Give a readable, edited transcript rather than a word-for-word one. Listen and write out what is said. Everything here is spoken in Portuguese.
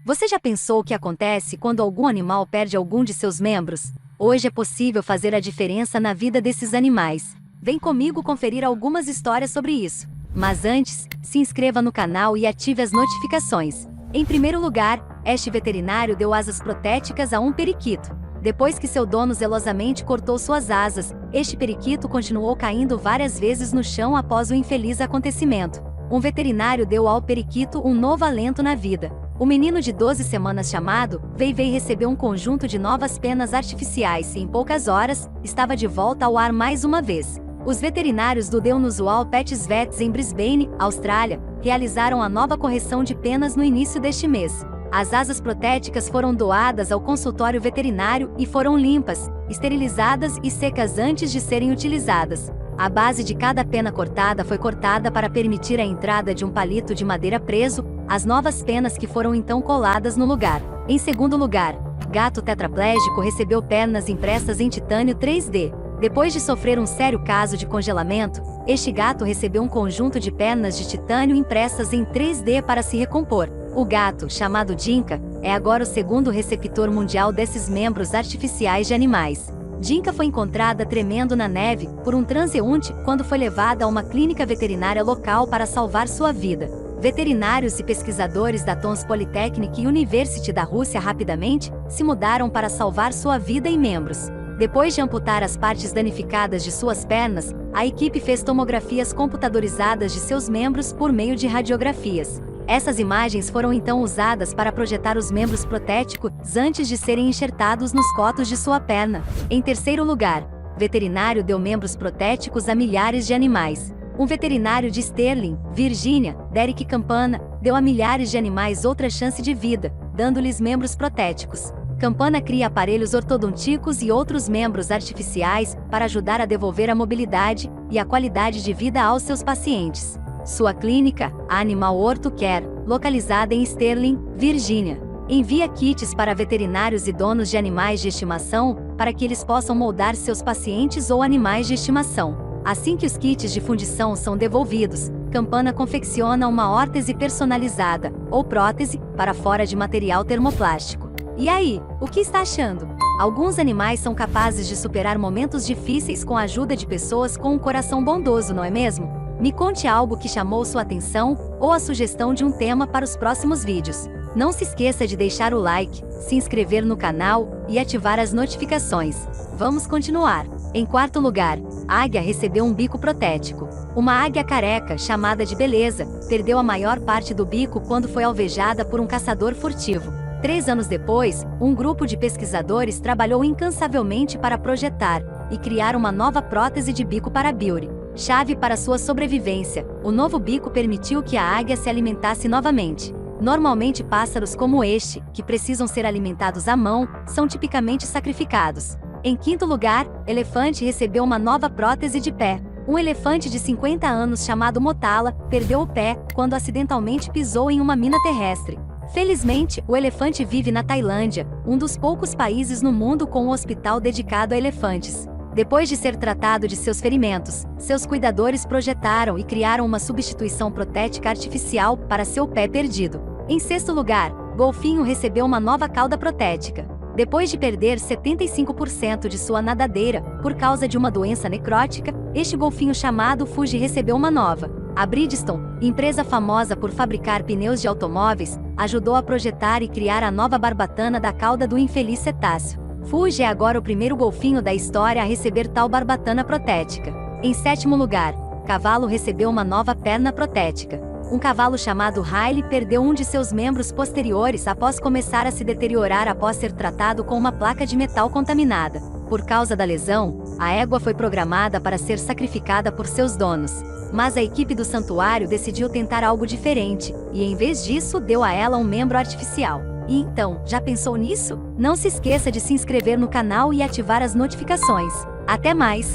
Você já pensou o que acontece quando algum animal perde algum de seus membros? Hoje é possível fazer a diferença na vida desses animais. Vem comigo conferir algumas histórias sobre isso. Mas antes, se inscreva no canal e ative as notificações. Em primeiro lugar, este veterinário deu asas protéticas a um periquito. Depois que seu dono zelosamente cortou suas asas, este periquito continuou caindo várias vezes no chão após o infeliz acontecimento. Um veterinário deu ao periquito um novo alento na vida. O menino de 12 semanas chamado Vei recebeu um conjunto de novas penas artificiais e em poucas horas, estava de volta ao ar mais uma vez. Os veterinários do The Unusual Pets Vets em Brisbane, Austrália, realizaram a nova correção de penas no início deste mês. As asas protéticas foram doadas ao consultório veterinário e foram limpas, esterilizadas e secas antes de serem utilizadas. A base de cada pena cortada foi cortada para permitir a entrada de um palito de madeira preso, as novas penas que foram então coladas no lugar. Em segundo lugar, gato tetraplégico recebeu pernas impressas em titânio 3D. Depois de sofrer um sério caso de congelamento, este gato recebeu um conjunto de pernas de titânio impressas em 3D para se recompor. O gato, chamado Dinka, é agora o segundo receptor mundial desses membros artificiais de animais. Dinka foi encontrada tremendo na neve por um transeunte quando foi levada a uma clínica veterinária local para salvar sua vida. Veterinários e pesquisadores da Tons Polytechnic University da Rússia rapidamente se mudaram para salvar sua vida e membros. Depois de amputar as partes danificadas de suas pernas, a equipe fez tomografias computadorizadas de seus membros por meio de radiografias. Essas imagens foram então usadas para projetar os membros protéticos antes de serem enxertados nos cotos de sua perna. Em terceiro lugar, veterinário deu membros protéticos a milhares de animais. Um veterinário de Sterling, Virgínia, Derek Campana, deu a milhares de animais outra chance de vida, dando-lhes membros protéticos. Campana cria aparelhos ortodônticos e outros membros artificiais para ajudar a devolver a mobilidade e a qualidade de vida aos seus pacientes. Sua clínica, a Animal Ortho Care, localizada em Sterling, Virgínia, envia kits para veterinários e donos de animais de estimação para que eles possam moldar seus pacientes ou animais de estimação. Assim que os kits de fundição são devolvidos, Campana confecciona uma órtese personalizada, ou prótese, para fora de material termoplástico. E aí, o que está achando? Alguns animais são capazes de superar momentos difíceis com a ajuda de pessoas com um coração bondoso, não é mesmo? Me conte algo que chamou sua atenção, ou a sugestão de um tema para os próximos vídeos. Não se esqueça de deixar o like, se inscrever no canal e ativar as notificações. Vamos continuar. Em quarto lugar, águia recebeu um bico protético. Uma águia careca, chamada de Beleza, perdeu a maior parte do bico quando foi alvejada por um caçador furtivo. 3 anos depois, um grupo de pesquisadores trabalhou incansavelmente para projetar e criar uma nova prótese de bico para Beauty. Chave para sua sobrevivência, o novo bico permitiu que a águia se alimentasse novamente. Normalmente pássaros como este, que precisam ser alimentados à mão, são tipicamente sacrificados. Em quinto lugar, elefante recebeu uma nova prótese de pé. Um elefante de 50 anos chamado Motala perdeu o pé quando acidentalmente pisou em uma mina terrestre. Felizmente, o elefante vive na Tailândia, um dos poucos países no mundo com um hospital dedicado a elefantes. Depois de ser tratado de seus ferimentos, seus cuidadores projetaram e criaram uma substituição protética artificial para seu pé perdido. Em sexto lugar, golfinho recebeu uma nova cauda protética. Depois de perder 75% de sua nadadeira por causa de uma doença necrótica, este golfinho chamado Fuji recebeu uma nova. A Bridgestone, empresa famosa por fabricar pneus de automóveis, ajudou a projetar e criar a nova barbatana da cauda do infeliz cetáceo. Fuji é agora o primeiro golfinho da história a receber tal barbatana protética. Em sétimo lugar, cavalo recebeu uma nova perna protética. Um cavalo chamado Riley perdeu um de seus membros posteriores após começar a se deteriorar após ser tratado com uma placa de metal contaminada. Por causa da lesão, a égua foi programada para ser sacrificada por seus donos. Mas a equipe do santuário decidiu tentar algo diferente, e em vez disso deu a ela um membro artificial. E então, já pensou nisso? Não se esqueça de se inscrever no canal e ativar as notificações. Até mais!